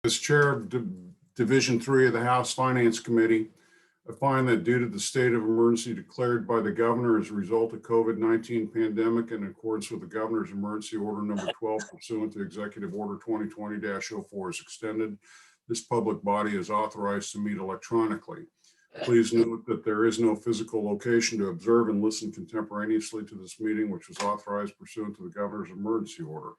As chair of Division 3 of the House Finance Committee, I find that due to the state of emergency declared by the governor as a result of COVID-19 pandemic in accordance with the governor's emergency order number 12 pursuant to Executive Order 2020-04 is extended, this public body is authorized to meet electronically. Please note that there is no physical location to observe and listen contemporaneously to this meeting, which was authorized pursuant to the governor's emergency order.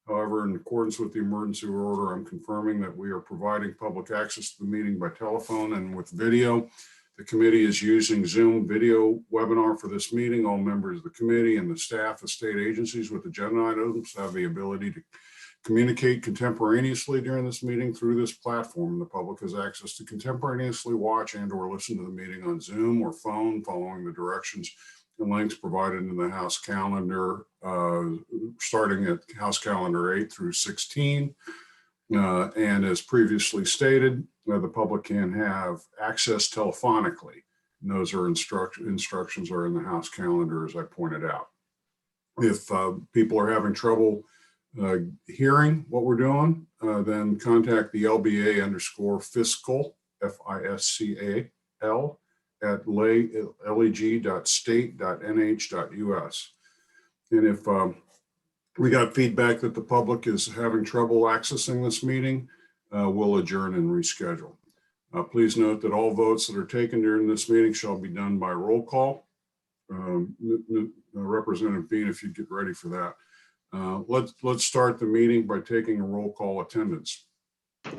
However, in accordance with the emergency order, I'm confirming that we are providing public access to the meeting by telephone and with video. The committee is using Zoom video webinar for this meeting. All members of the committee and the staff of state agencies with agenda items have the ability to communicate contemporaneously during this meeting through this platform. The public has access to contemporaneously watch and or listen to the meeting on Zoom or phone following the directions and links provided in the House calendar, starting at House Calendar 8 through 16. And as previously stated, the public can have access telephonically. And those are instructions are in the House calendar, as I pointed out. If people are having trouble hearing what we're doing, then contact the LBA_fiscal, FISCAL, at leg.state.nh.us. And if we got feedback that the public is having trouble accessing this meeting, we'll adjourn and reschedule. Please note that all votes that are taken during this meeting shall be done by roll call. Representative Bean, if you get ready for that. Let's start the meeting by taking a roll call attendance.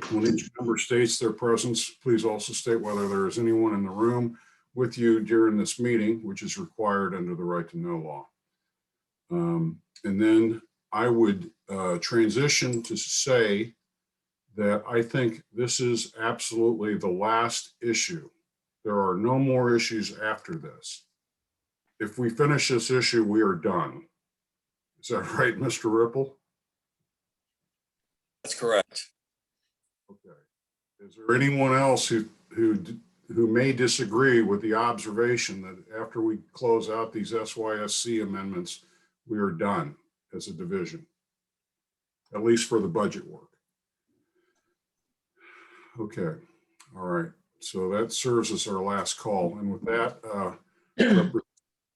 When each member states their presence, please also state whether there is anyone in the room with you during this meeting, which is required under the right to know law. And then I would transition to say that I think this is absolutely the last issue. There are no more issues after this. If we finish this issue, we are done. Is that right, Mr. Ripple? That's correct. Okay. Is there anyone else who may disagree with the observation that after we close out these SYSC amendments, we are done as a division, at least for the budget work? Okay. All right. So that serves as our last call. And with that, Representative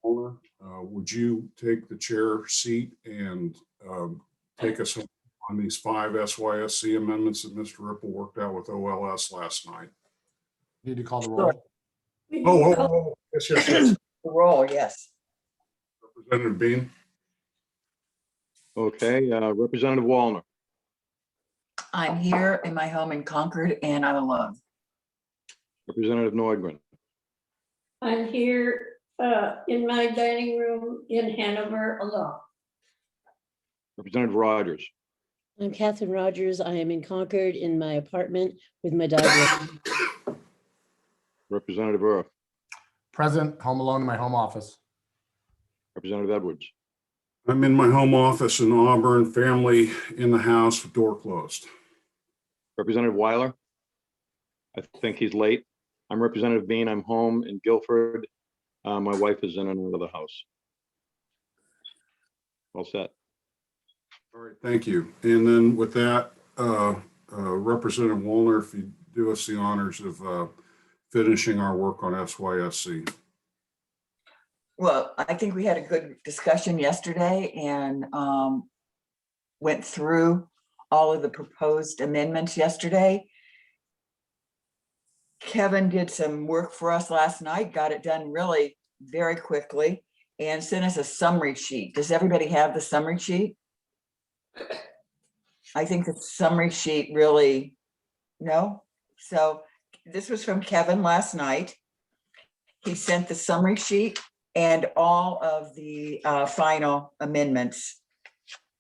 Molnar, would you take the chair seat and take us on these 5 SYSC amendments that Mr. Ripple worked out with OLS last night? Need to call the roll. Oh, yes. The roll, yes. Representative Bean. Okay, Representative Wallner, I'm here in my home in Concord and I'm alone. Representative Neugren, I'm here in my dining room in Hanover alone. Representative Rogers, I'm Catherine Rogers. I am in Concord in my apartment with my dog. Representative Earth, Present, home alone in my home office. Representative Edwards, I'm in my home office in Auburn, family in the house with door closed. Representative Weiler, I think he's late. I'm Representative Bean. I'm home in Guilford. My wife is in another house. All set. All right, thank you. And then with that, Representative Wallner, if you do us the honors of finishing our work on SYSC. Well, I think we had a good discussion yesterday and went through all of the proposed amendments yesterday. Kevin did some work for us last night, got it done really very quickly and sent us a summary sheet. Does everybody have the summary sheet? I think the summary sheet really, no? So this was from Kevin last night. He sent the summary sheet and all of the final amendments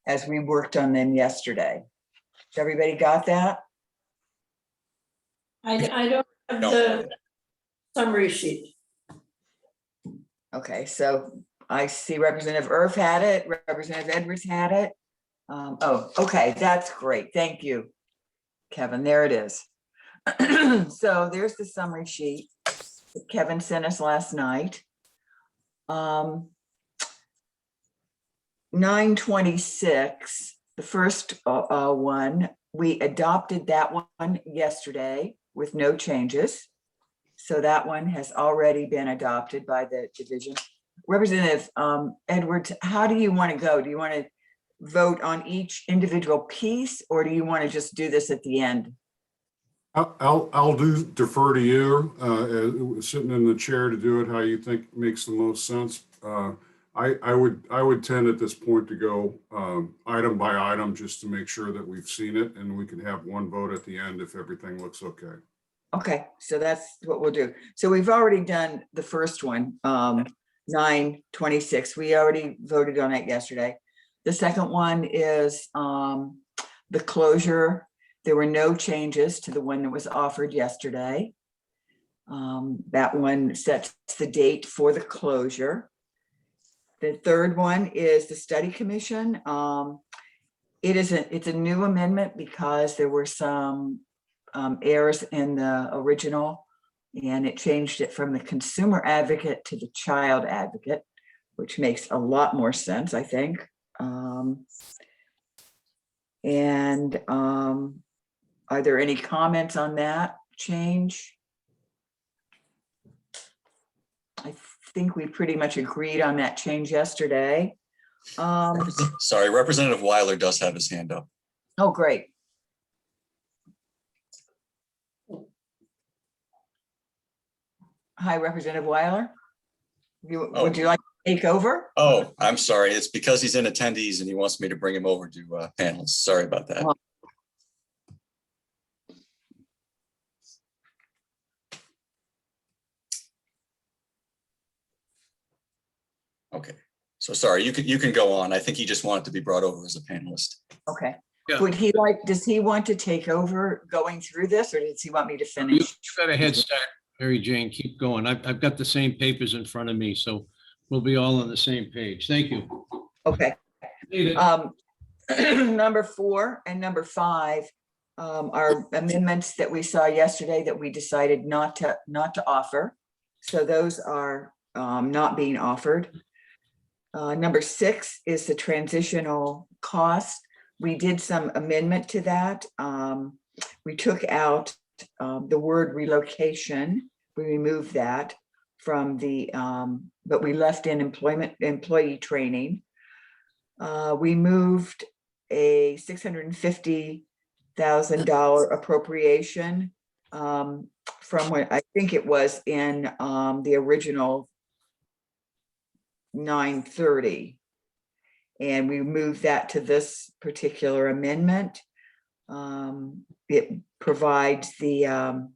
as we worked on them yesterday. So everybody got that? I don't have the summary sheet. Okay, so I see Representative Irf had it, Representative Edwards had it. Oh, okay, that's great. Thank you, Kevin. There it is. So there's the summary sheet that Kevin sent us last night. 926, the first one We adopted that one yesterday with no changes. So that one has already been adopted by the division. Representative Edwards, how do you want to go? Do you want to vote on each individual piece, or do you want to just do this at the end? I'll defer to you, sitting in the chair, to do it how you think makes the most sense. I would tend at this point to go item by item, just to make sure that we've seen it, and we can have one vote at the end if everything looks okay. Okay, so that's what we'll do. So we've already done the first one, 926. We already voted on it yesterday. The second one is the closure. There were no changes to the one that was offered yesterday. That one sets the date for the closure. The third one is the study commission. It's a new amendment because there were some errors in the original, and it changed it from the consumer advocate to the child advocate, which makes a lot more sense, I think. Are there any comments on that change? I think we pretty much agreed on that change yesterday. Sorry, Representative Weiler does have his hand up. Oh, great. Hi, Representative Weiler. Would you like to take over? Oh, I'm sorry. It's because he's in attendees and he wants me to bring him over to panelists. Sorry about that. Oh. Okay, so sorry, you can go on. I think he just wanted to be brought over as a panelist. Okay. Yeah. Does he want to take over going through this, or does he want me to You finish? got a head start, Mary Jane. Keep going. I've got the same papers in front of me, so we'll be all on the same page. Thank you. Okay. Need it. Number 4 and number 5 are amendments that we saw yesterday that we decided not to offer. So those are not being offered. Number 6 is the transitional cost. We did some amendment to that. We took out the word relocation. We removed that from the, but we left in employee training. We moved a $650,000 appropriation from what I think it was in the original 930. And we moved that to this particular amendment. It provides the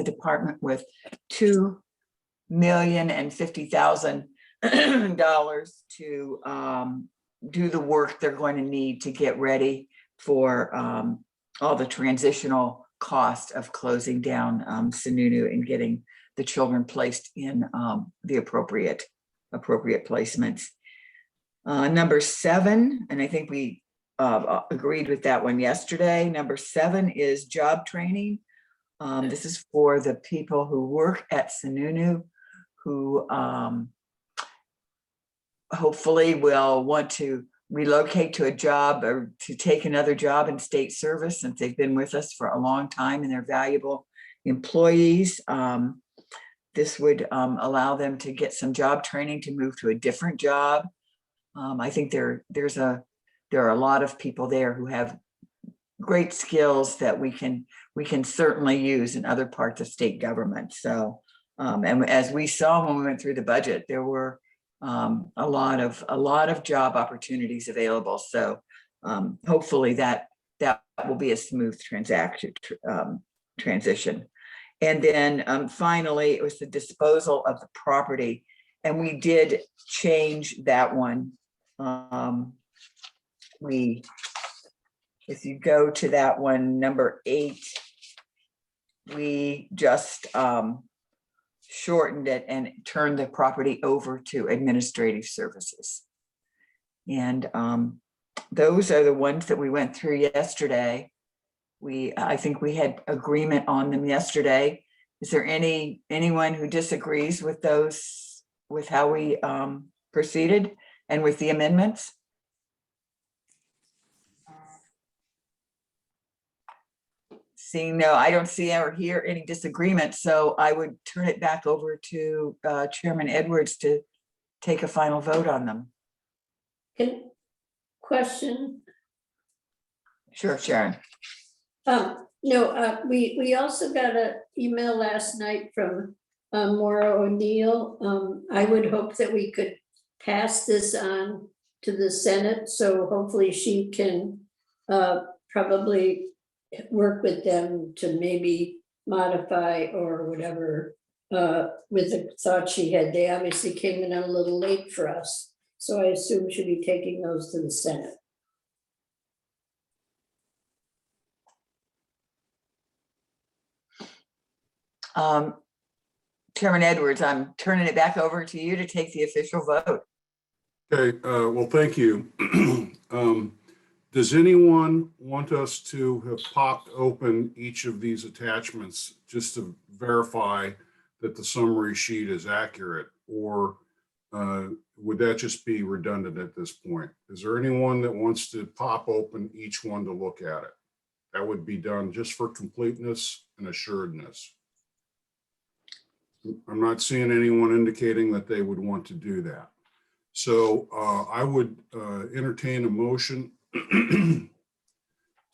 department with $2,050,000 to do the work they're going to need to get ready for all the transitional cost of closing down Sununu and getting the children placed in the appropriate placements. Number 7, and I think we agreed with that one yesterday. Number 7 is job training. This is for the people who work at Sununu who hopefully will want to relocate to a job or to take another job in state service, since they've been with us for a long time and they're valuable employees. This would allow them to get some job training to move to a different job. I think there are a lot of people there who have great skills that we can certainly use in other parts of state government. So, and as we saw when we went through the budget, there were a lot of job opportunities available. So hopefully that will be a smooth transition. And then finally, it was the disposal of the property. And we did change that one. If you go to that one, number 8, we just shortened it and turned the property over to administrative services. And those are the ones that we went through yesterday. I think we had agreement on them yesterday. Is there anyone who disagrees with those, with how we proceeded and with the amendments? Seeing no, I don't see or hear any disagreement, so I would turn it back over to Chairman Edwards to take a final vote on them. Question, Sure, Sharon. no, we also got an email last night from Maura O'Neill. I would hope that we could pass this on to the Senate, so hopefully she can probably work with them to maybe modify or whatever with the thought she had. They obviously came in a little late for us, so I assume she'll be taking those to the Senate. Chairman Edwards, I'm turning it back over to you to take the official vote. Okay, well, thank you. Does anyone want us to have popped open each of these attachments just to verify that the summary sheet is accurate? Or would that just be redundant at this point? Is there anyone that wants to pop open each one to look at it? That would be done just for completeness and assuredness. I'm not seeing anyone indicating that they would want to do that. So I would entertain a motion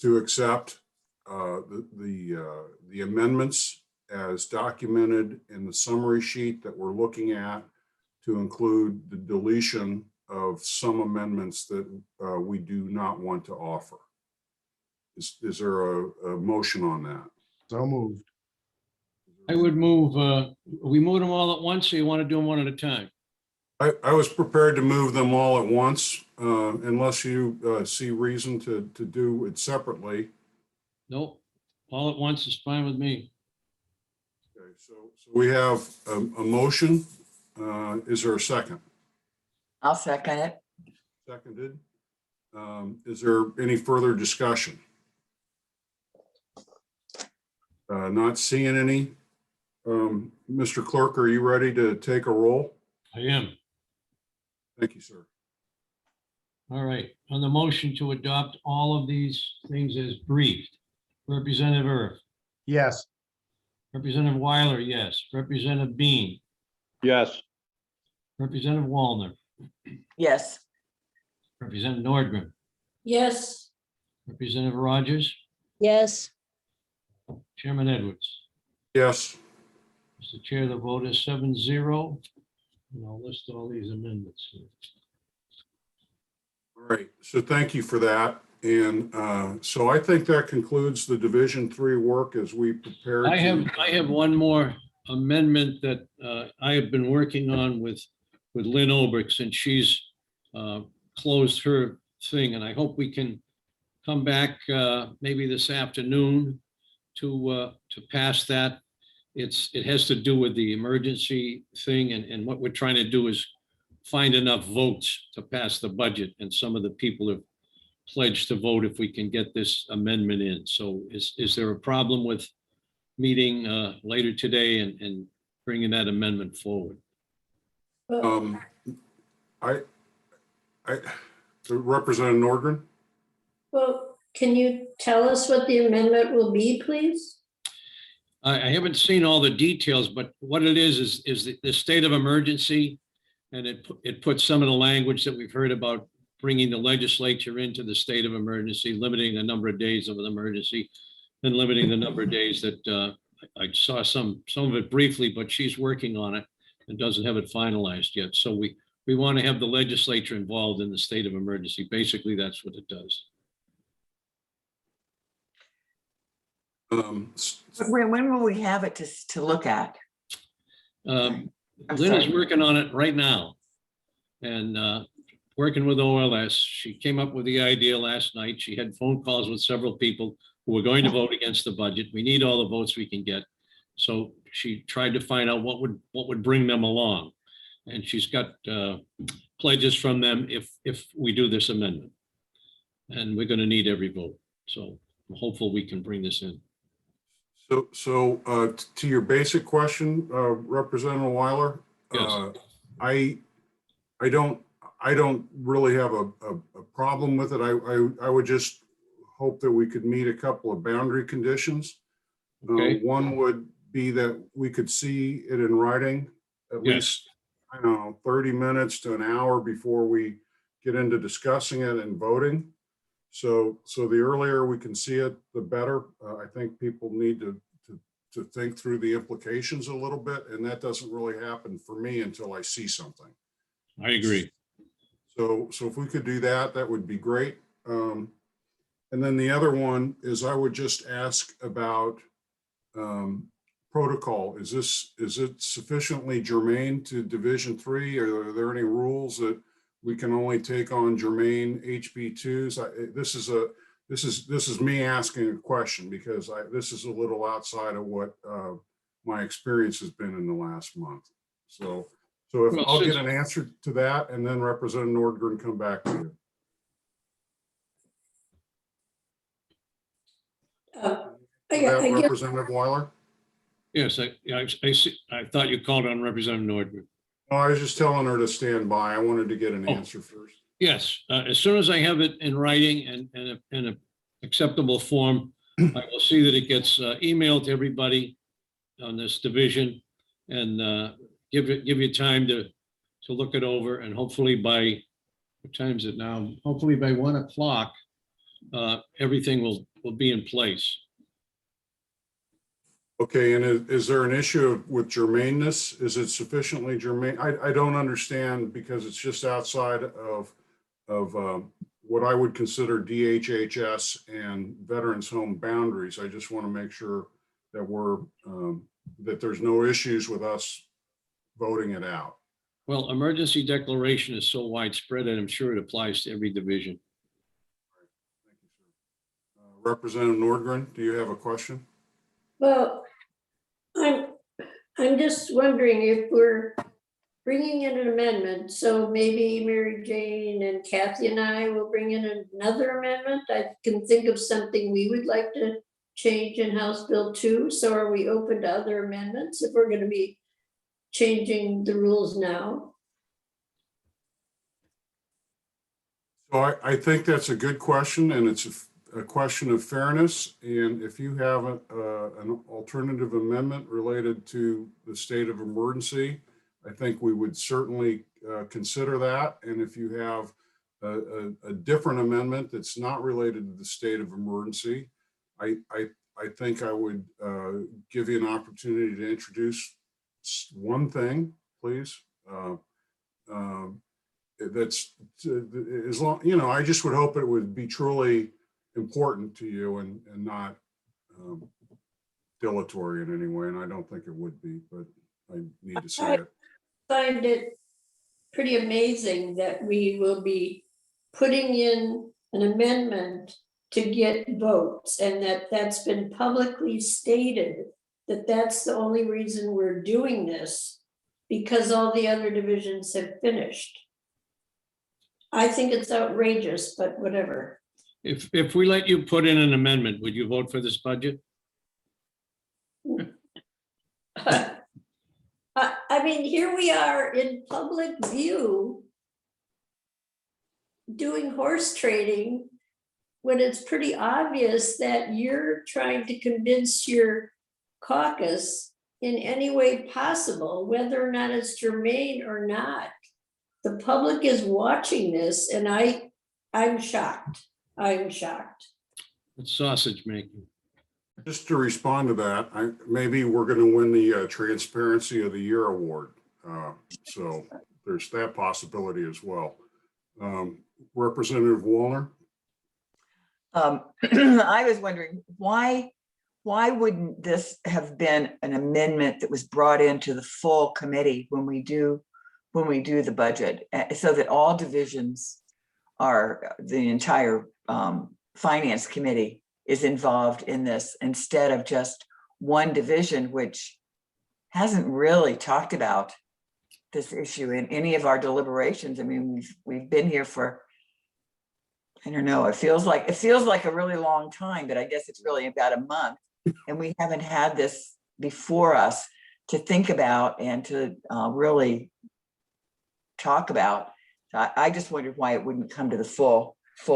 to accept the amendments as documented in the summary sheet that we're looking at, to include the deletion of some amendments that we do not want to offer. Is there a motion on that? So moved. I would move, we move them all at once, or you want to do them one at a time? I was prepared to move them all at once, unless you see reason to do it separately. Nope, all at once is fine with me. Okay, so we have a motion. Is there a second? I'll second it. Seconded. Is there any further discussion? Not seeing any. Mr. Clerk, are you ready to take a roll? I am. Thank you, sir. All right, on the motion to adopt all of these things as briefed, Representative Earth, Yes. Representative Weiler, yes. Representative Bean, Yes. Representative Wallner, Yes. Representative Nordgren, Yes, Representative Rogers, yes, Chairman Edwards. Yes. Mr. Chair, the vote is 7-0. And I'll list all these amendments here. All right. So thank you for that. And so I think that concludes the Division 3 work as we prepare. I have one more amendment that I have been working on with Lynn Obrick since she's closed her thing, and I hope we can come back maybe this afternoon to pass that. It has to do with the emergency thing, and what we're trying to do is find enough votes to pass the budget, and some of the people have pledged to vote if we can get this amendment in. So is there a problem with meeting later today and bringing that amendment forward? Representative Nordgren? well, can you tell us what the amendment will be, please? I haven't seen all the details, but what it is the state of emergency. And it puts some of the language that we've heard about bringing the legislature into the state of emergency, limiting the number of days of an emergency, and limiting the number of days that I saw some of it briefly, but she's working on it and doesn't have it finalized yet. So we want to have the legislature involved in the state of emergency. Basically, that's what it does. When will we have it to look at? I'm Lynn is sorry. working on it right now and working with OLS. She came up with the idea last night. She had phone calls with several people who were going to vote against the budget. We need all the votes we can get. So she tried to find out what would bring them along. And she's got pledges from them if we do this amendment. And we're going to need every vote. So I'm hopeful we can bring this in. So to your basic question, Representative Weiler, Yes. I don't really have a problem with it. I would just hope that we could meet a couple of boundary conditions. Okay. One would be that we could see it in writing, at Yes. least, I don't know, 30 minutes to an hour before we get into discussing it and voting. So the earlier we can see it, the better. I think people need to think through the implications a little bit, and that doesn't really happen for me until I see something. I agree. So if we could do that, that would be great. And then the other one is I would just ask about protocol. Is it sufficiently germane to Division 3? Are there any rules that we can only take on germane HB2s? This is me asking a question because this is a little outside of what my experience has been in the last month. So if Well, I'll get since- an answer to that, and then Representative Nordgren come back to you. I guess, Representative Weiler? Yes, I see. I thought you called on Representative Nordberg. No, I was just telling her to stand by. I wanted to get an Oh. answer first. Yes, as soon as I have it in writing and in an acceptable form, I will see that it gets emailed to everybody on this division and give you time to look it over, and hopefully by, what time is it now? Hopefully by 1 o'clock, everything will be in place. Okay, and is there an issue with germaneness? Is it sufficiently germane? I don't understand because it's just outside of what I would consider DHHS and Veterans Home boundaries. I just want to make sure that that there's no issues with us voting it out. Well, emergency declaration is so widespread that I'm sure it applies to every division. Thank you, sir. Representative Nordgren, do you have a question? well, I'm just wondering if we're bringing in an amendment, so maybe Mary Jane and Kathy and I will bring in another amendment. I can think of something we would like to change in House Bill 2. So are we open to other amendments if we're going to be changing the rules now? So I think that's a good question, and it's a question of fairness. And if you have an alternative amendment related to the state of emergency, I think we would certainly consider that. And if you have a different amendment that's not related to the state of emergency, I think I would give you an opportunity to introduce one thing, please. That's as long, I just would hope it would be truly important to you and not dilatory in any way. And I don't think it would be, but I need to say it. Find it pretty amazing that we will be putting in an amendment to get votes, and that's been publicly stated that that's the only reason we're doing this, because all the other divisions have finished. I think it's outrageous, but whatever. If we let you put in an amendment, would you vote for this budget? I mean, here we are in public view doing horse trading when it's pretty obvious that you're trying to convince your caucus in any way possible, whether or not it's germane or not. The public is watching this, and I'm shocked. I'm shocked. It's sausage making. Just to respond to that, maybe we're going to win the Transparency of the Year award. So there's that possibility as well. Representative Wallner? I was wondering why wouldn't this have been an amendment that was brought into the full committee when we do the budget, so that all divisions the entire finance committee is involved in this, instead of just one division, which hasn't really talked about this issue in any of our deliberations. I mean, we've been here for, I don't know, it feels like a really long time, but I guess it's really about a month. And we haven't had this before us to think about and to really talk about. I just wondered why it wouldn't come to the full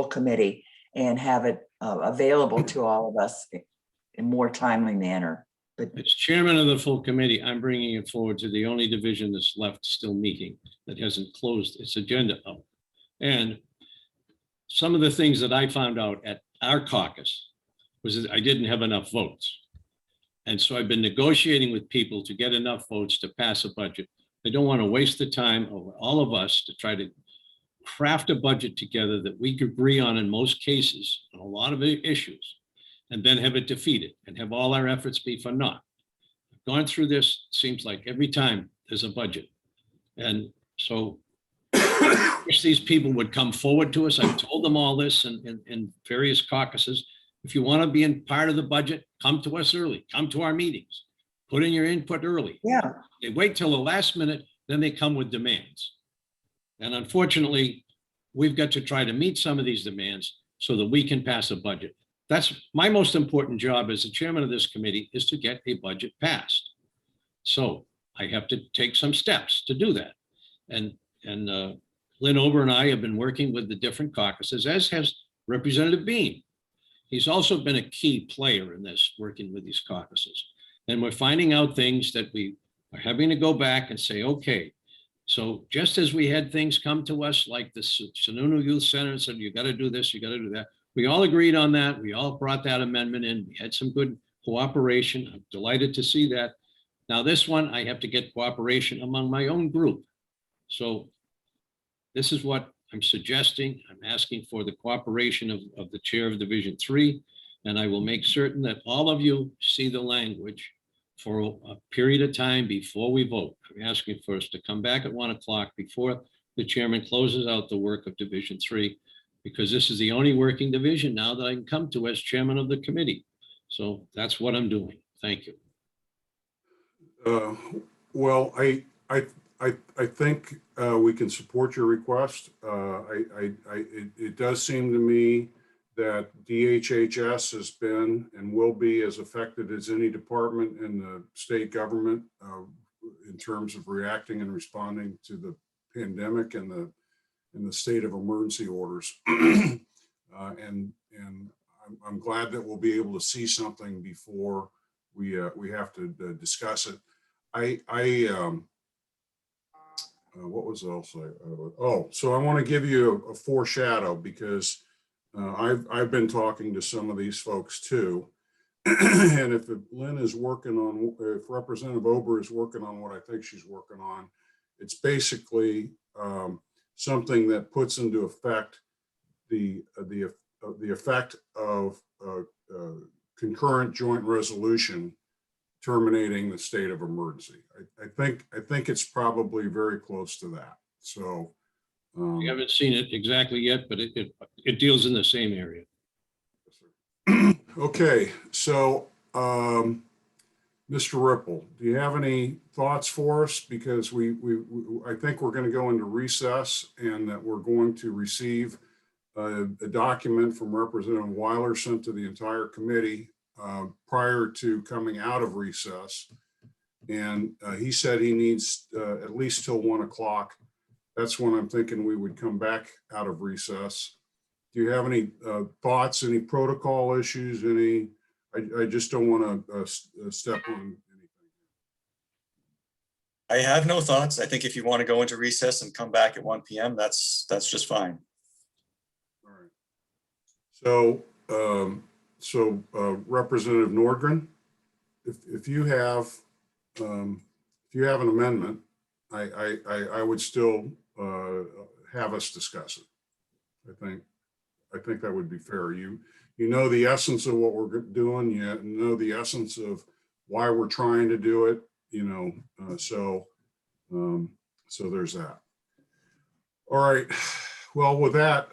committee and have it available to all of us in more timely manner. But As chairman of the full committee, I'm bringing it forward to the only division that's left still meeting, that hasn't closed its agenda up. And some of the things that I found out at our caucus was that I didn't have enough votes. And so I've been negotiating with people to get enough votes to pass a budget. I don't want to waste the time of all of us to try to craft a budget together that we could agree on in most cases, on a lot of issues, and then have it defeated and have all our efforts be for naught. I've gone through this, seems like every time there's a budget. And so I wish these people would come forward to us. I've told them all this in various caucuses. If you want to be in part of the budget, come to us early, come to our meetings, put in your input early. yeah, They wait till the last minute, then they come with demands. And unfortunately, we've got to try to meet some of these demands so that we can pass a budget. That's my most important job as the chairman of this committee, is to get a budget passed. So I have to take some steps to do that. And Lynn Ober and I have been working with the different caucuses, as has Representative Bean. He's also been a key player in this, working with these caucuses. And we're finding out things that we are having to go back and say, okay, so just as we had things come to us like the Sununu Youth Center and said, you got to do this, you got to do that. We all agreed on that. We all brought that amendment in. We had some good cooperation. I'm delighted to see that. Now this one, I have to get cooperation among my own group. So this is what I'm suggesting. I'm asking for the cooperation of the chair of Division 3, and I will make certain that all of you see the language for a period of time before we vote. I'm asking for us to come back at 1 o'clock before the chairman closes out the work of Division 3, because this is the only working division now that I can come to as chairman of the committee. So that's what I'm doing. Thank you. Well, I think we can support your request. It does seem to me that DHHS has been and will be as affected as any department in the state government in terms of reacting and responding to the pandemic and the state of emergency orders. And I'm glad that we'll be able to see something before we have to discuss it. What was else? So I want to give you a foreshadow, because I've been talking to some of these folks too. And if Lynn is working on, if Representative Ober is working on what I think she's working on, it's basically something that puts into effect the effect of concurrent joint resolution terminating the state of emergency. I think it's probably very close to that. So We haven't seen it exactly yet, but it deals in the same area. okay, so Mr. Ripple, do you have any thoughts for us? Because I think we're going to go into recess, and that we're going to receive a document from Representative Weiler sent to the entire committee prior to coming out of recess. And he said he needs at least till 1 o'clock. That's when I'm thinking we would come back out of recess. Do you have any thoughts, any protocol issues, any? I just don't want to step on anything. I have no thoughts. I think if you want to go into recess and come back at 1 p.m., that's just fine. All right. So, Representative Nordgren, if you have an amendment, I would still have us discuss it. I think that would be fair. You know the essence of what we're doing. You know the essence of why we're trying to do it. You know, so there's that. All right. Well, with that,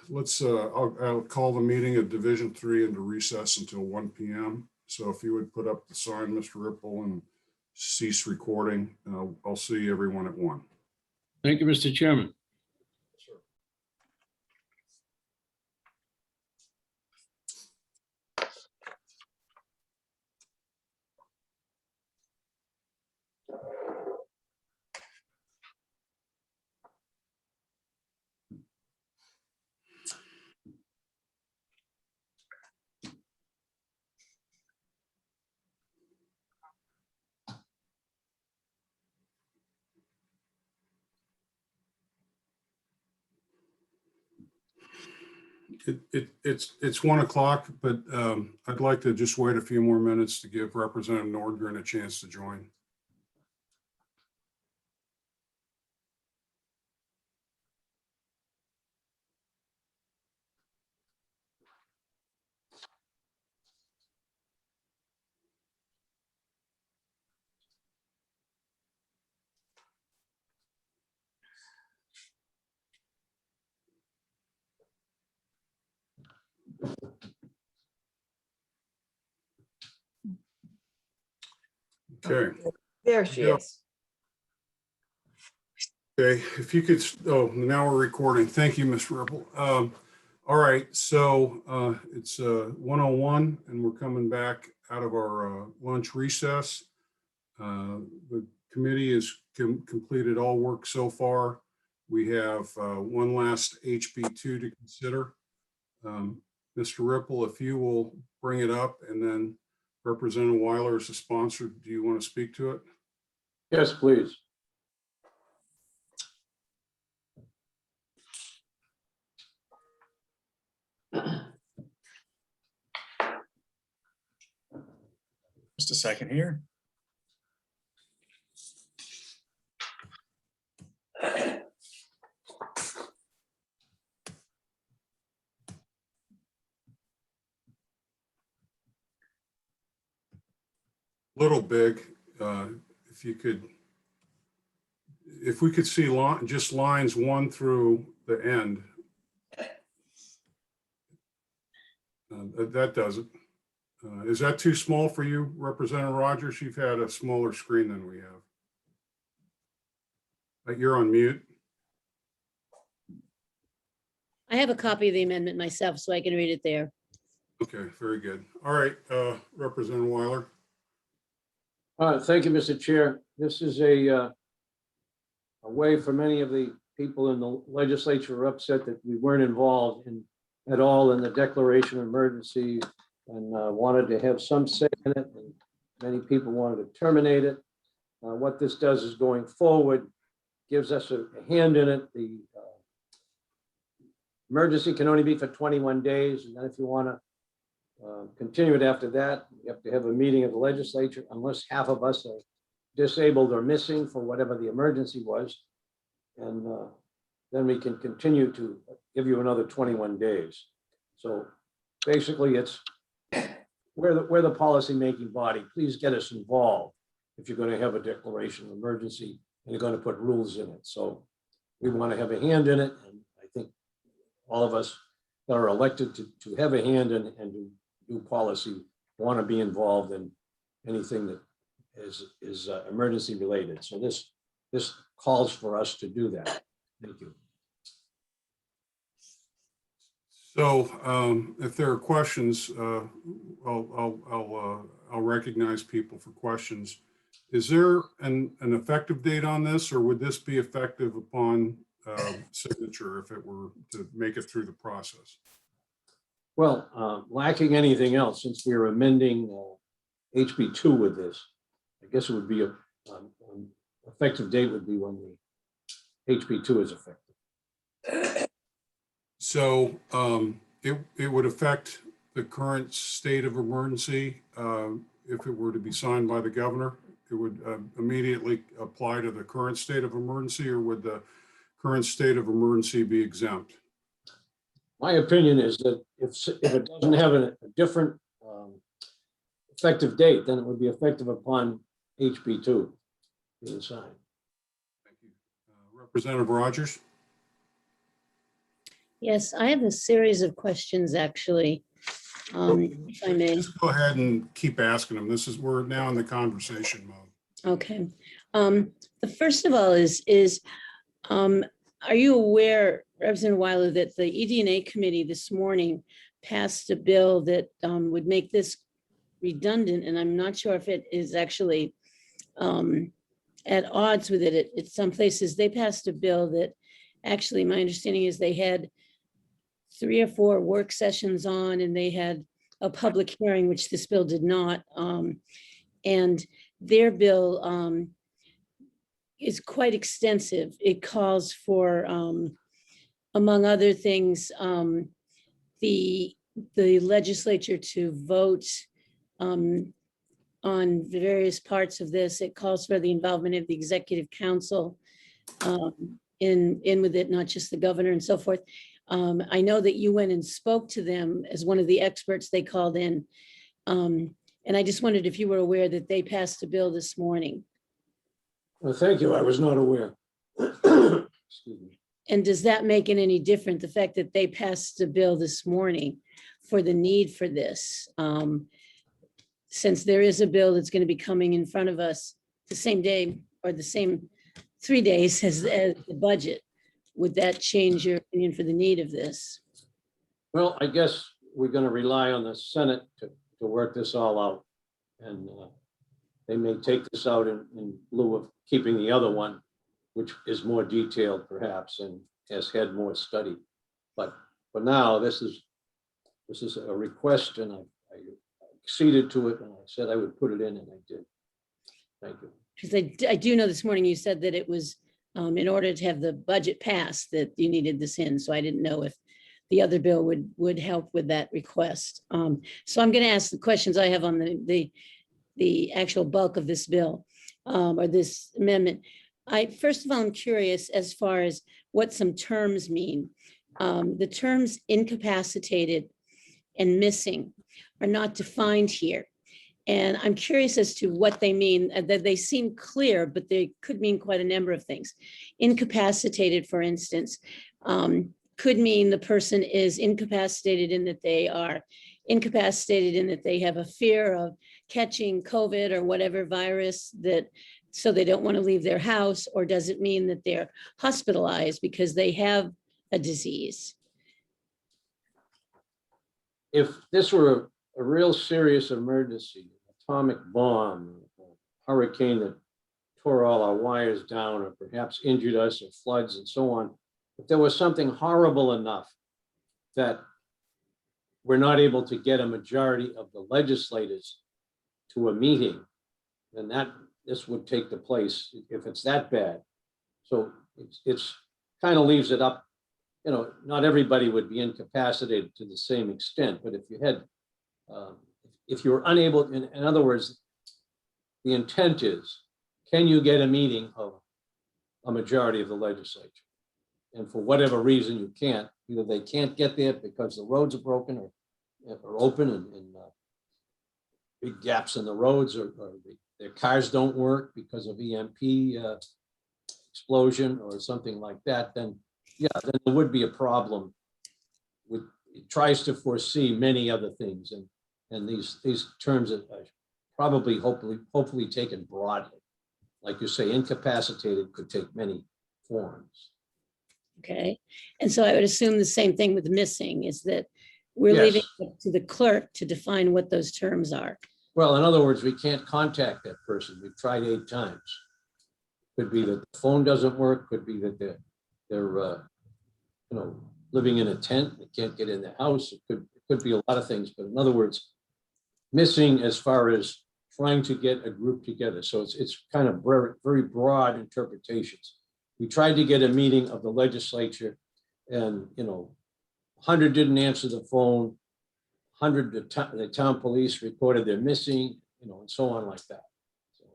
let's. I'll call the meeting of Division 3 into recess until 1 p.m. So if you would put up the sign, Mr. Ripple, and cease recording, I'll see everyone at 1. Thank you, Mr. Chairman. It's 1 o'clock, but I'd like to just wait a few more minutes to give Representative Nordgren a chance to join. Okay. There she Yeah. is. Okay, if you could, oh, now we're recording. Thank you, Ms. Ripple. All right, so it's 1:01 and we're coming back out of our lunch recess. The committee has completed all work so far. We have one last HB2 to consider. Mr. Ripple, if you will bring it up, and then Representative Weiler is the sponsor. Do you want to speak to it? Yes, please. Just a second here. Little big, if you could, if we could see just lines 1 through the end. That does it. Is that too small for you, Representative Rogers? You've had a smaller screen than we have. You're on mute. I have a copy of the amendment myself, so I can read it there. Okay, very good. All right, Representative Weiler. Thank you, Mr. Chair. This is a way for many of the people in the legislature who are upset that we weren't involved at all in the declaration of emergency and wanted to have some say in it. And many people wanted to terminate it. What this does is going forward, gives us a hand in it. The emergency can only be for 21 days. And then if you want to continue it after that, you have to have a meeting of the legislature unless half of us are disabled or missing for whatever the emergency was. And then we can continue to give you another 21 days. So basically it's we're the policy-making body. Please get us involved if you're going to have a declaration of emergency and you're going to put rules in it. So we want to have a hand in it. And I think all of us that are elected to have a hand in and to do policy want to be involved in anything that is emergency related. So this calls for us to do that. Thank you. So if there are questions, I'll recognize people for questions. Is there an effective date on this, or would this be effective upon signature if it were to make it through the process? Well, lacking anything else, since we are amending HB2 with this, I guess it would be effective date would be when the HB2 is effective. So it would affect the current state of emergency if it were to be signed by the governor. It would immediately apply to the current state of emergency, or would the current state of emergency be exempt? My opinion is that if it doesn't have a different effective date, then it would be effective upon HB2 being signed. Thank you. Representative Rogers. Yes, I have a series of questions, actually, if I may. Just go ahead and keep asking them. We're now in the conversation mode. Okay. The first of all is are you aware, Representative Weiler, that the ED&A committee this morning passed a bill that would make this redundant? And I'm not sure if it is actually at odds with it. At some places, they passed a bill that actually, my understanding is they had 3 or 4 work sessions on, and they had a public hearing, which this bill did not. And their bill is quite extensive. It calls for, among other things, the legislature to vote on the various parts of this. It calls for the involvement of the executive council in with it, not just the governor and so forth. I know that you went and spoke to them as one of the experts they called in. And I just wondered if you were aware that they passed a bill this morning. Well, thank you. I was not aware. Excuse me. And does that make it any different, the fact that they passed a bill this morning for the need for this? Since there is a bill that's going to be coming in front of us the same day or the same 3 days as the budget, would that change your opinion for the need of this? Well, I guess we're going to rely on the Senate to work this all out. And they may take this out in lieu of keeping the other one, which is more detailed perhaps and has had more study. But for now, this is a request, and I acceded to it, and I said I would put it in, and I did. Thank you. Because I do know this morning you said that it was in order to have the budget passed that you needed this in. So I didn't know if the other bill would help with that request. So I'm going to ask the questions I have on the actual bulk of this bill or this amendment. First of all, I'm curious as far as what some terms mean. The terms incapacitated and missing are not defined here. And I'm curious as to what they mean, that they seem clear, but they could mean quite a number of things. Incapacitated, for instance, could mean the person is incapacitated in that they are incapacitated in that they have a fear of catching COVID or whatever virus so they don't want to leave their house, or does it mean that they're hospitalized because they have a disease? If this were a real serious emergency, atomic bomb, a hurricane that tore all our wires down or perhaps injured us, or floods and so on, if there was something horrible enough that we're not able to get a majority of the legislators to a meeting, then this would take the place if it's that bad. So it's kind of leaves it up. You know, not everybody would be incapacitated to the same extent, but if you had, if you were unable, in other words, the intent is, can you get a meeting of a majority of the legislature? And for whatever reason you can't, either they can't get there because the roads are broken or open and big gaps in the roads, or their cars don't work because of EMP explosion or something like that, then yeah, then there would be a problem with, it tries to foresee many other things, and these terms are probably hopefully taken broadly. Like you say, incapacitated could take many forms. Okay, and so I would assume the same thing with missing, is that we're Yes. leaving it to the clerk to define what those terms are. Well, in other words, we can't contact that person. We've tried 8 times. Could be that the phone doesn't work, could be that they're living in a tent, they can't get in the house. It could be a lot of things, but in other words, missing as far as trying to get a group together. So it's kind of very, very broad interpretations. We tried to get a meeting of the legislature, and 100 didn't answer the phone. 100 the town police reported they're missing, and so on like that. So.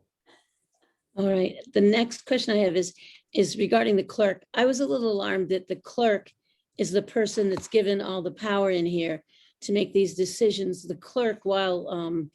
All right, the next question I have is regarding the clerk. I was a little alarmed that the clerk is the person that's given all the power in here to make these decisions. The clerk, while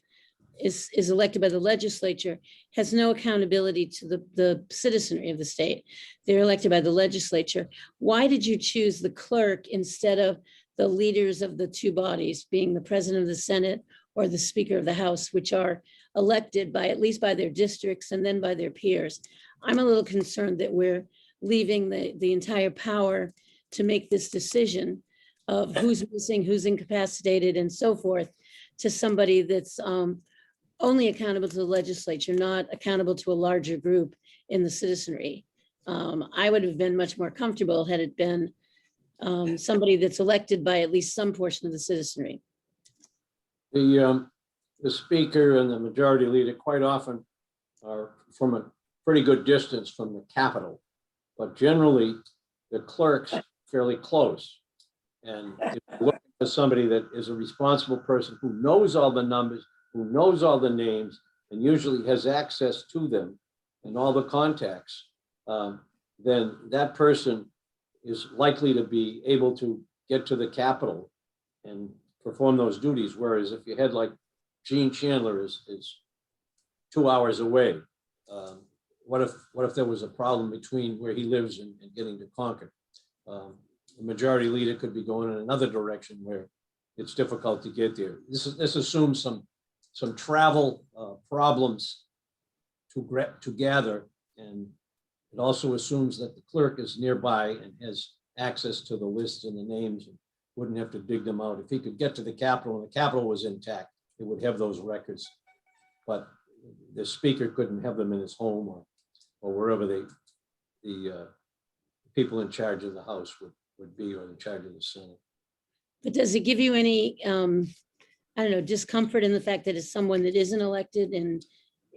is elected by the legislature, has no accountability to the citizenry of the state. They're elected by the legislature. Why did you choose the clerk instead of the leaders of the 2 bodies, being the president of the Senate or the Speaker of the House, which are elected by, at least by their districts and then by their peers? I'm a little concerned that we're leaving the entire power to make this decision of who's missing, who's incapacitated, and so forth, to somebody that's only accountable to the legislature, not accountable to a larger group in the citizenry. I would have been much more comfortable had it been somebody that's elected by at least some portion of the citizenry. The speaker and the majority leader quite often are from a pretty good distance from the Capitol, but generally the clerk's fairly close. And if you're looking somebody that is a responsible person who knows all the numbers, who knows all the names, and usually has access to them and all the contacts, then that person is likely to be able to get to the Capitol and perform those duties. Whereas if you had like Gene Chandler is 2 hours away, what if there was a problem between where he lives and getting to Concord? The majority leader could be going in another direction where it's difficult to get there. This assumes some travel problems to gather, and it also assumes that the clerk is nearby and has access to the lists and the names and wouldn't have to dig them out. If he could get to the Capitol and the Capitol was intact, it would have those records. But the speaker couldn't have them in his home or wherever the people in charge of the House would be, or in charge of the Senate. But does it give you any, I don't know, discomfort in the fact that it's someone that isn't elected and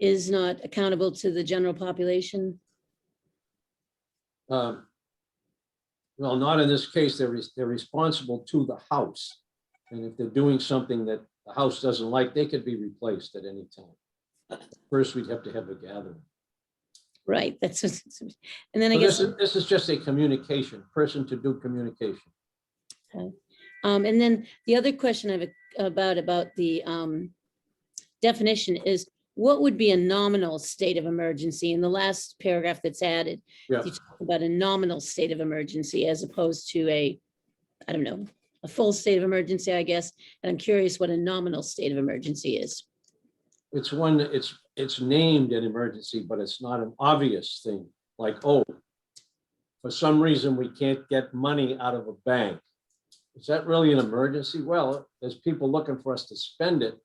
is not accountable to the general population? Well, not in this case. They're responsible to the House. And if they're doing something that the House doesn't like, they could be replaced at any time. First, we'd have to have a gathering. Right, that's, and then I So guess. this is just a communication, person to do communication. And then the other question I have about the definition is, what would be a nominal state of emergency? In the last paragraph that's added, Yeah. you talk about a nominal state of emergency as opposed to a, I don't know, a full state of emergency, I guess. And I'm curious what a nominal state of emergency is. It's one, it's named an emergency, but it's not an obvious thing. Like, oh, for some reason, we can't get money out of a bank. Is that really an emergency? Well, there's people looking for us to spend it.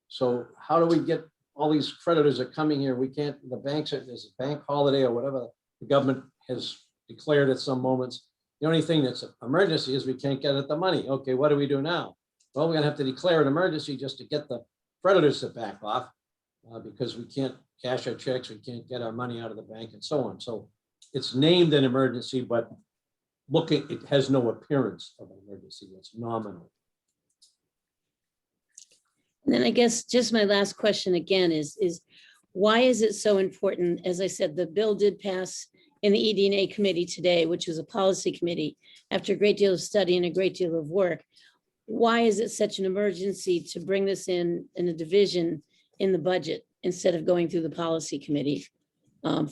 So how do we get, all these creditors are coming here, we can't, the banks, there's a bank holiday or whatever the government has declared at some moments. The only thing that's an emergency is we can't get at the money. Okay, what do we do now? Well, we're gonna have to declare an emergency just to get the creditors to back off, because we can't cash our checks, we can't get our money out of the bank and so on. So it's named an emergency, but it has no appearance of an emergency. It's nominal. And then I guess just my last question again is why is it so important? As I said, the bill did pass in the ED&A committee today, which was a policy committee, after a great deal of study and a great deal of work. Why is it such an emergency to bring this in a division in the budget instead of going through the policy committee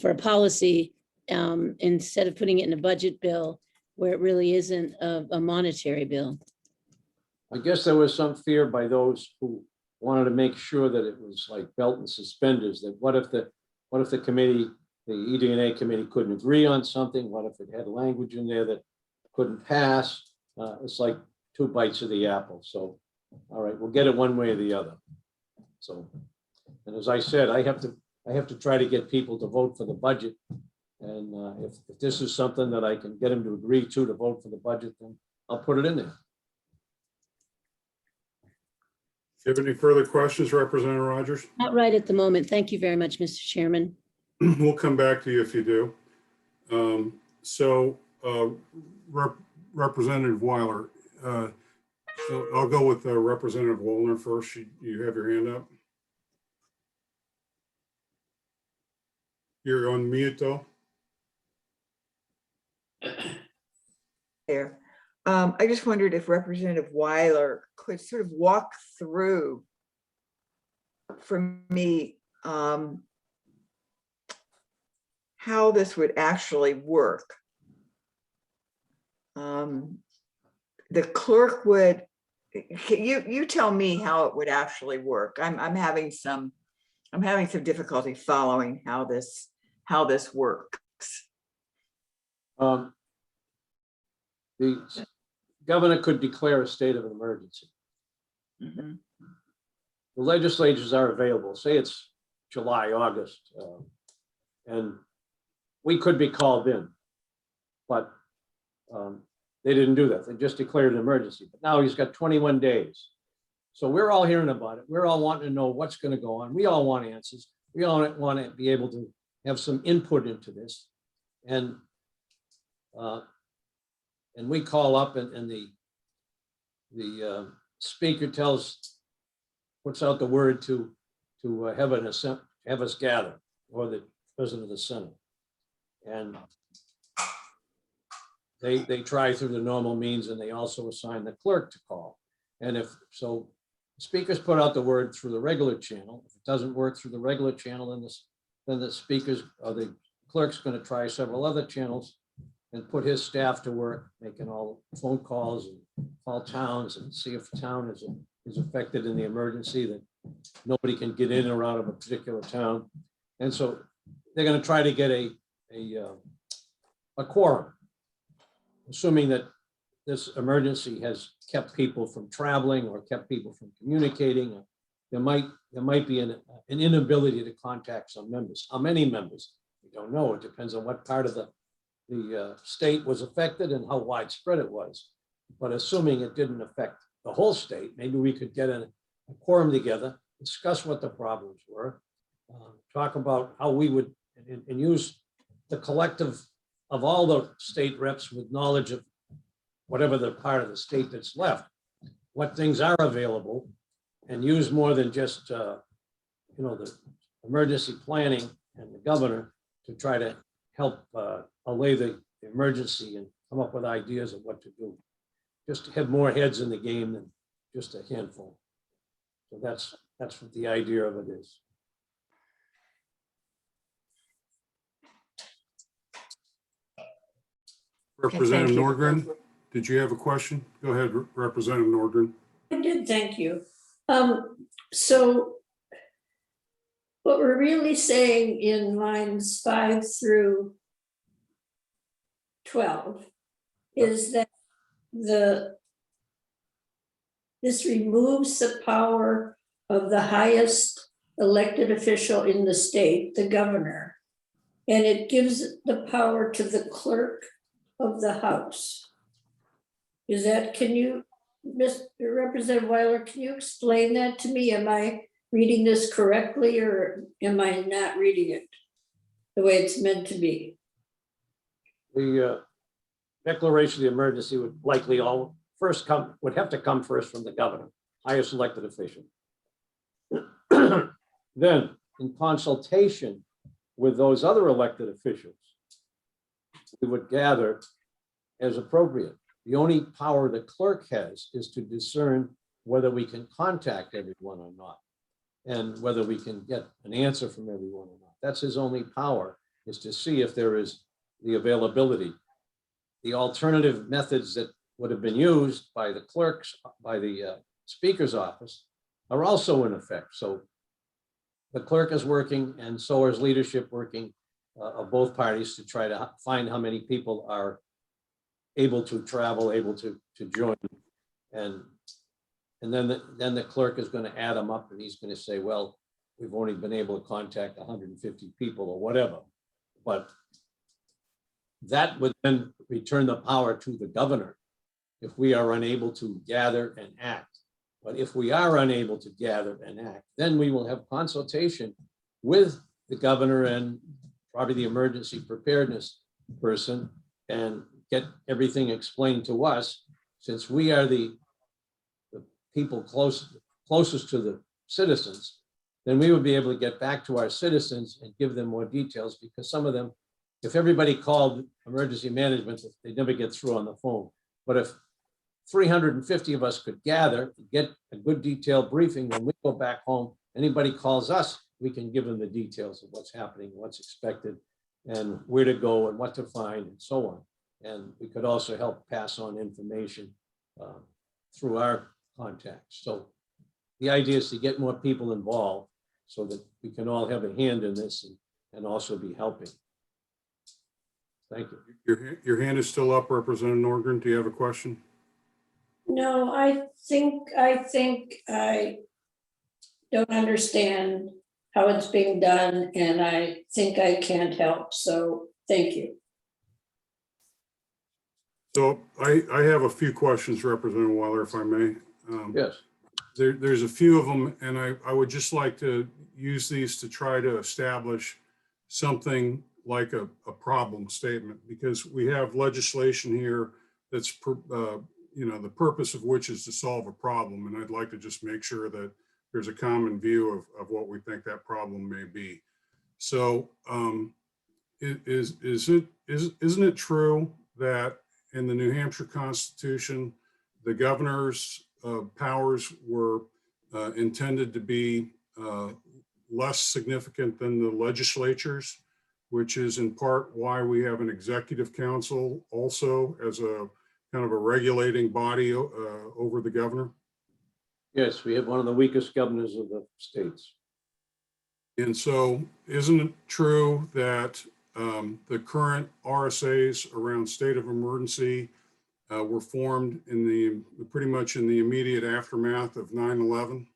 for a policy, instead of putting it in a budget bill where it really isn't a monetary bill? I guess there was some fear by those who wanted to make sure that it was like belt and suspenders, that what if the committee, the ED&A committee couldn't agree on something? What if it had language in there that couldn't pass? It's like 2 bites of the apple. So, all right, we'll get it one way or the other. So, and as I said, I have to try to get people to vote for the budget. And if this is something that I can get them to agree to vote for the budget, then I'll put it in there. Do you have any further questions, Representative Rogers? Not right at the moment. Thank you very much, Mr. Chairman. We'll come back to you if you do. Representative Weiler, so I'll go with Representative Wallner first. You have your hand up. You're on mute though. There. I just wondered if Representative Weiler could sort of walk through for me how this would actually work. The clerk would, you tell me how it would actually work. I'm having some difficulty following how this works. The governor could declare a state of emergency. Mm-hmm. The legislatures are available, say it's July, August, and we could be called in, but they didn't do that. They just declared an emergency, but now he's got 21 days. So we're all hearing about it. We're all wanting to know what's going to go on. We all want answers. We all want to be able to have some input into this. And we call up and the speaker puts out the word to have us gather, or the president of the Senate. And they try through the normal means, and they also assign the clerk to call. And if so, speakers put out the word through the regular channel. If it doesn't work through the regular channel, then the speakers or the clerk's going to try several other channels and put his staff to work, making all phone calls and call towns and see if the town is affected in the emergency, that nobody can get in or out of a particular town. And so they're going to try to get a quorum, assuming that this emergency has kept people from traveling or kept people from communicating. There might be an inability to contact some members. How many members? We don't know. It depends on what part of the state was affected and how widespread it was. But assuming it didn't affect the whole state, maybe we could get a quorum together, discuss what the problems were, talk about how we would, and use the collective of all the state reps with knowledge of whatever the part of the state that's left, what things are available, and use more than just the emergency planning and the governor to try to help allay the emergency and come up with ideas of what to do. Just to have more heads in the game than just a handful. So that's what the idea of it is. Representative you. Nordgren, did you have a question? Go ahead, Representative Nordgren. I did, thank you. So what we're really saying in lines 5 through 12 is that this removes the power of the highest elected official in the state, the governor, and it gives the power to the clerk of the House. Is that, can you, Mr. Representative Weiler, can you explain that to me? Am I reading this correctly, or am I not reading it the way it's meant to be? The declaration of the emergency would likely would have to come first from the governor, highest elected official. Then, in consultation with those other elected officials, we would gather as appropriate. The only power the clerk has is to discern whether we can contact everyone or not, and whether we can get an answer from everyone or not. That's his only power, is to see if there is the availability. The alternative methods that would have been used by the clerks, by the speaker's office, are also in effect. So the clerk is working, and so is leadership working of both parties to try to find how many people are able to travel, able to join. And then the clerk is going to add them up, and he's going to say, well, we've only been able to contact 150 people or whatever. But that would then return the power to the governor if we are unable to gather and act. But if we are unable to gather and act, then we will have consultation with the governor and probably the emergency preparedness person and get everything explained to us, since we are the people closest to the citizens. Then we would be able to get back to our citizens and give them more details, because some of them, if everybody called emergency management, they never get through on the phone. But if 350 of us could gather, get a good detailed briefing, when we go back home, anybody calls us, we can give them the details of what's happening, what's expected, and where to go and what to find and so on. And we could also help pass on information through our contacts. So the idea is to get more people involved so that we can all have a hand in this and also be helping. Thank you. Your hand is still up, Representative Nordgren. Do you have a question? No, I think I don't understand how it's being done, and I think I can't help. So thank you. So I have a few questions, Representative Weiler, if I may. Yes. There's a few of them, and I would just like to use these to try to establish something like a problem statement, because we have legislation here that's the purpose of which is to solve a problem. And I'd like to just make sure that there's a common view of what we think that problem may be. So isn't it true that in the New Hampshire Constitution, the governor's powers were intended to be less significant than the legislatures, which is in part why we have an executive council also as a kind of a regulating body over the governor? Yes, we have one of the weakest governors of the states. And so isn't it true that the current RSAs around state of emergency were formed in pretty much in the immediate aftermath of 9/11?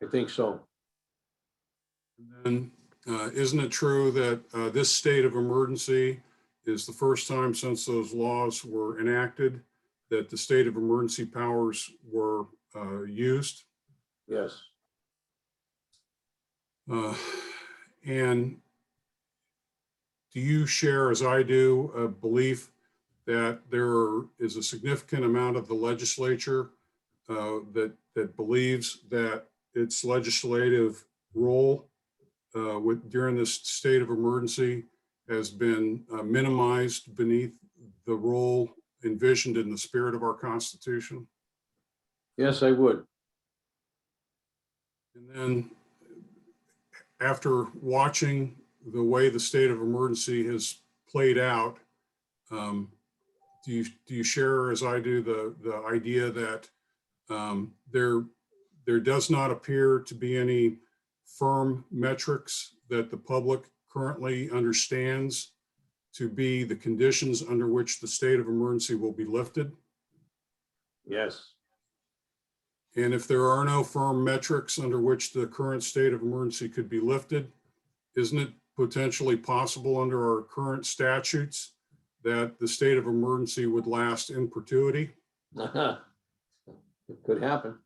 I think so. And isn't it true that this state of emergency is the first time since those laws were enacted that the state of emergency powers were used? Yes. And do you share, as I do, a belief that there is a significant amount of the legislature that believes that its legislative role during this state of emergency has been minimized beneath the role envisioned in the spirit of our Constitution? Yes, I would. And then after watching the way the state of emergency has played out, do you share, as I do, the idea that there does not appear to be any firm metrics that the public currently understands to be the conditions under which the state of emergency will be lifted? Yes. And if there are no firm metrics under which the current state of emergency could be lifted, isn't it potentially possible under our current statutes that the state of emergency would last in perpetuity? It could happen.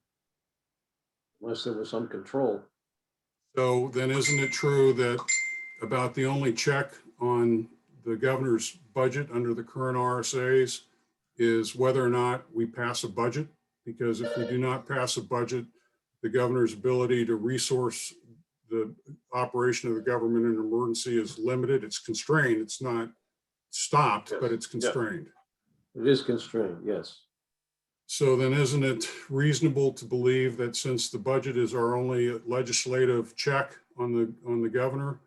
Unless there was some control. So then isn't it true that about the only check on the governor's budget under the current RSAs is whether or not we pass a budget? Because if we do not pass a budget, the governor's ability to resource the operation of the government in an emergency is limited. It's constrained. It's not stopped, Yes. but it's constrained. It is constrained, yes. So then isn't it reasonable to believe that since the budget is our only legislative check on the governor,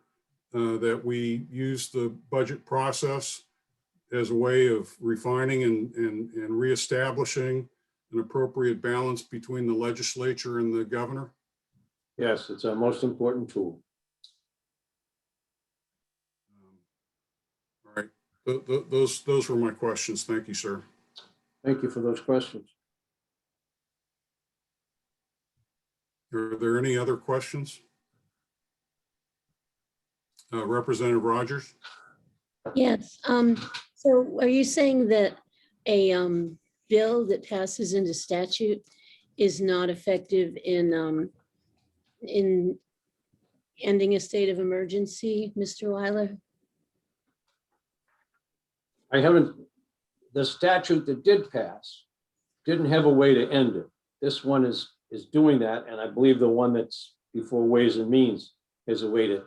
that we use the budget process as a way of refining and reestablishing an appropriate balance between the legislature and the governor? Yes, it's our most important tool. All right, those were my questions. Thank you, sir. Thank you for those questions. Are there any other questions? Representative Rogers? Yes, so are you saying that a bill that passes into statute is not effective in ending a state of emergency, Mr. Weiler? I haven't, the statute that did pass didn't have a way to end it. This one is doing that, and I believe the one that's before Ways and Means is a way to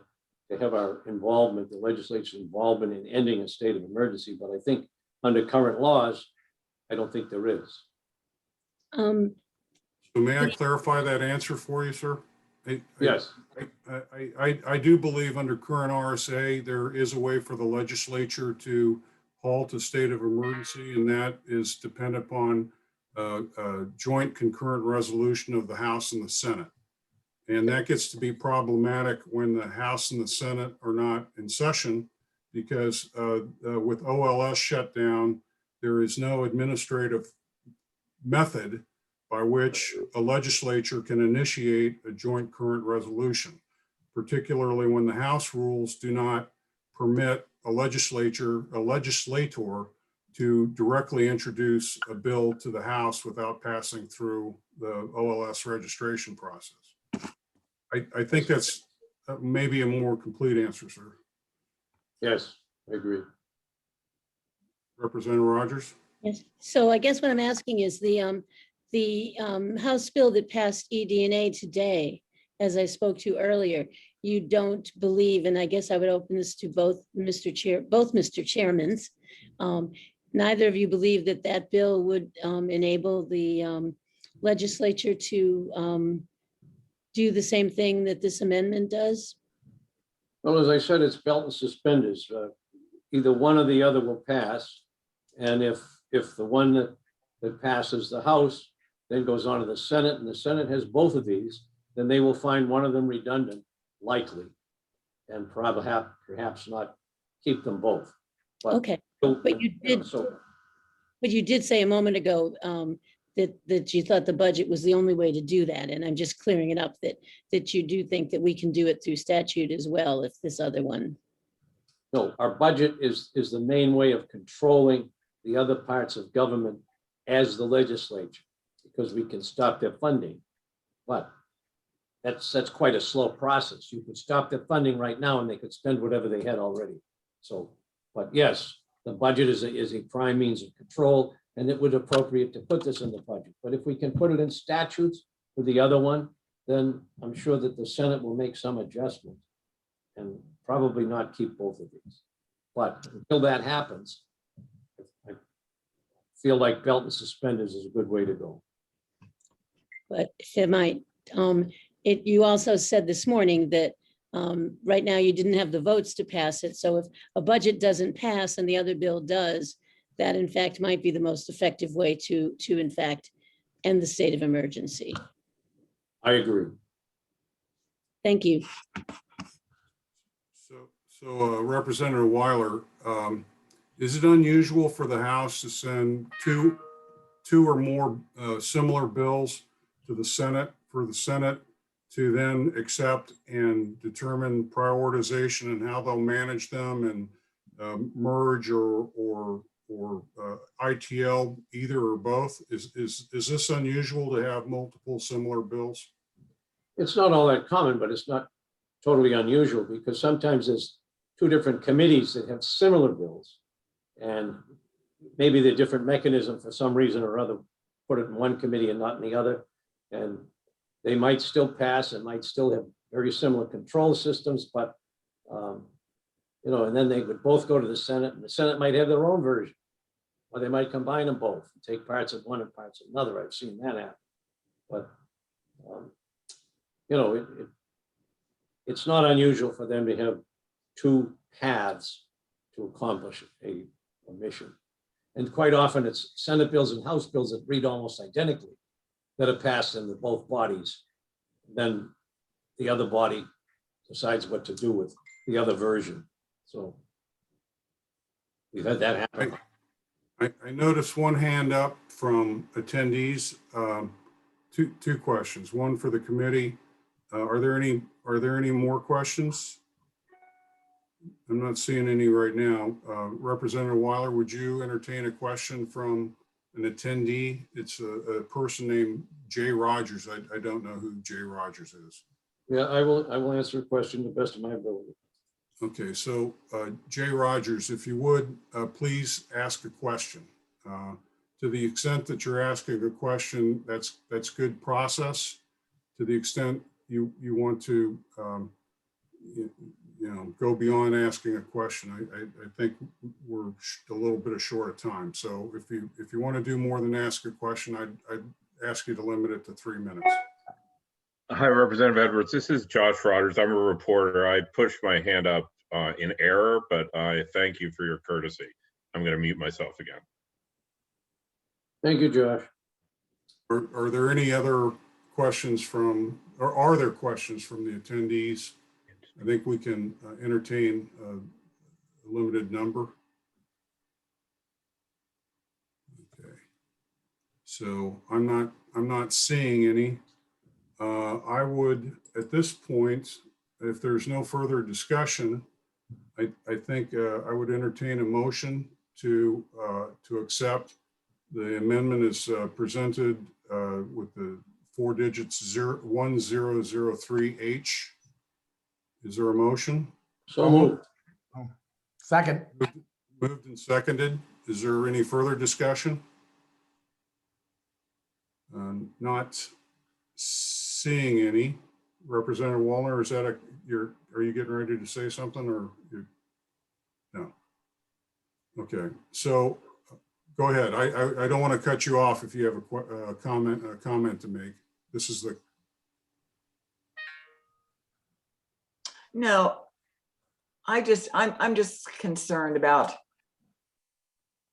have our involvement, the legislature's involvement in ending a state of emergency. But I think under current laws, I don't think there is. So may I clarify that answer for you, sir? Yes, I do believe under current RSA, there is a way for the legislature to halt a state of emergency, and that is dependent upon a joint concurrent resolution of the House and the Senate. And that gets to be problematic when the House and the Senate are not in session, because with OLS shutdown, there is no administrative method by which a legislature can initiate a joint current resolution, particularly when the House rules do not permit a legislator to directly introduce a bill to the House without passing through the OLS registration process. I think that's maybe a more complete answer, sir. yes, I agree. Representative Rogers? Yes, so I guess what I'm asking is the House bill that passed ED&A today, as I spoke to earlier, you don't believe, and I guess I would open this to both Mr. Chairmans. Neither of you believe that that bill would enable the legislature to do the same thing that this amendment does? Well, as I said, it's belt and suspenders. Either one or the other will pass. And if the one that passes the House then goes on to the Senate, and the Senate has both of these, then they will find one of them redundant, likely, and perhaps not keep them both. But, Okay, but you did, but you did say a moment ago that you thought the budget was the only way to do that, and I'm just clearing it up that you do think that we can do it through statute as well if this other one. No, our budget is the main way of controlling the other parts of government as the legislature, because we can stop their funding. But that's quite a slow process. You could stop their funding right now and they could spend whatever they had already. So, but yes, the budget is a prime means of control, and it would appropriate to put this in the budget. But if we can put it in statutes for the other one, then I'm sure that the Senate will make some adjustment and probably not keep both of these. But until that happens, I feel like belt and suspenders is a good way to go. But if it might, you also said this morning that right now you didn't have the votes to pass it. So if a budget doesn't pass and the other bill does, that in fact might be the most effective way to in fact end the state of emergency. I agree. Thank you. So Representative Weiler, is it unusual for the House to send two or more similar bills to the Senate for the Senate to then accept and determine prioritization and how they'll manage them and merge or ITL either or both? Is this unusual to have multiple similar bills? It's not all that common, but it's not totally unusual, because sometimes there's two different committees that have similar bills, and maybe the different mechanism for some reason or other put it in one committee and not in the other, and they might still pass and might still have very similar control systems, but and then they would both go to the Senate, and the Senate might have their own version, or they might combine them both and take parts of one and parts of another. I've seen that happen, but it's not unusual for them to have two paths to accomplish a mission. And quite often it's Senate bills and House bills that read almost identically that are passed in both bodies. Then the other body decides what to do with the other version. So we've had that happen. I noticed one hand up from attendees. Two questions. One for the committee. Are there any more questions? I'm not seeing any right now. Representative Weiler, would you entertain a question from an attendee? It's a person named Jay Rogers. I don't know who Jay Rogers is. Yeah, I will answer a question to the best of my ability. Okay, so Jay Rogers, if you would, please ask a question. To the extent that you're asking a question, that's good process. To the extent you want to go beyond asking a question, I think we're a little bit short of time. So if you want to do more than ask a question, I'd ask you to limit it to 3 minutes. Hi, Representative Edwards. This is Josh Rogers. I'm a reporter. I pushed my hand up in error, but I thank you for your courtesy. I'm going to mute myself again. Thank you, Josh. Are there any other questions from, or are there questions from the attendees? I think we can entertain a limited number. Okay. So I'm not seeing any. I would, at this point, if there's no further discussion, I think I would entertain a motion to accept the amendment as presented with the 4 digits 1003H. Is there a motion? So moved. Second. Moved and seconded. Is there any further discussion? Not seeing any. Representative Wallner, is that are you getting ready to say something or you? No. Okay, so go ahead. I don't want to cut you off if you have a comment to make. This is the. No, I'm just concerned about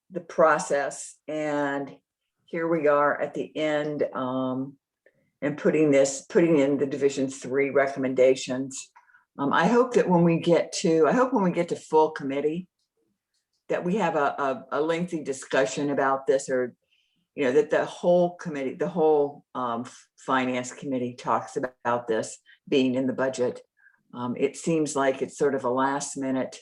the process, and here we are at the end, and putting in the Division 3 recommendations. I hope when we get to full committee, that we have a lengthy discussion about this, or, you know, that the whole committee, the whole finance committee talks about this being in the budget. It seems like it's sort of a last minute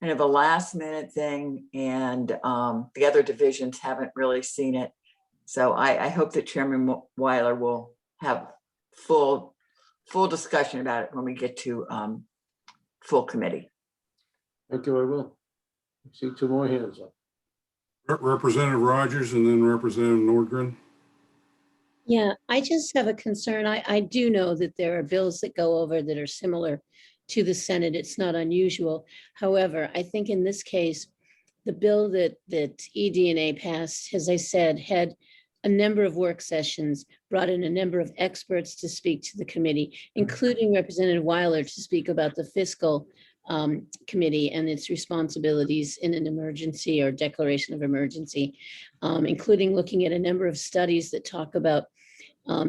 thing, and the other divisions haven't really seen it. So I hope that Chairman Weiler will have full discussion about it when we get to full committee. Thank you, I will. I see two more hands up. Representative Rogers and then Representative Nordgren. Yeah, I just have a concern. I do know that there are bills that go over that are similar to the Senate. It's not unusual. However, I think in this case, the bill that ED&A passed, as I said, had a number of work sessions, brought in a number of experts to speak to the committee, including Representative Weiler to speak about the fiscal committee and its responsibilities in an emergency or declaration of emergency, including looking at a number of studies that talk about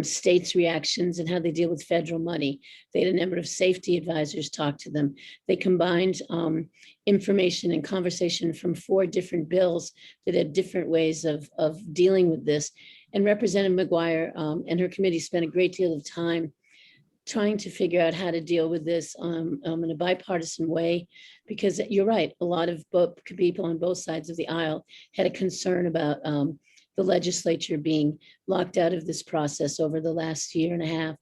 states' reactions and how they deal with federal money. They had a number of safety advisors talk to them. They combined information and conversation from 4 different bills that had different ways of dealing with this. And Representative McGuire and her committee spent a great deal of time trying to figure out how to deal with this in a bipartisan way, because you're right, a lot of people on both sides of the aisle had a concern about the legislature being locked out of this process over the last year and a half.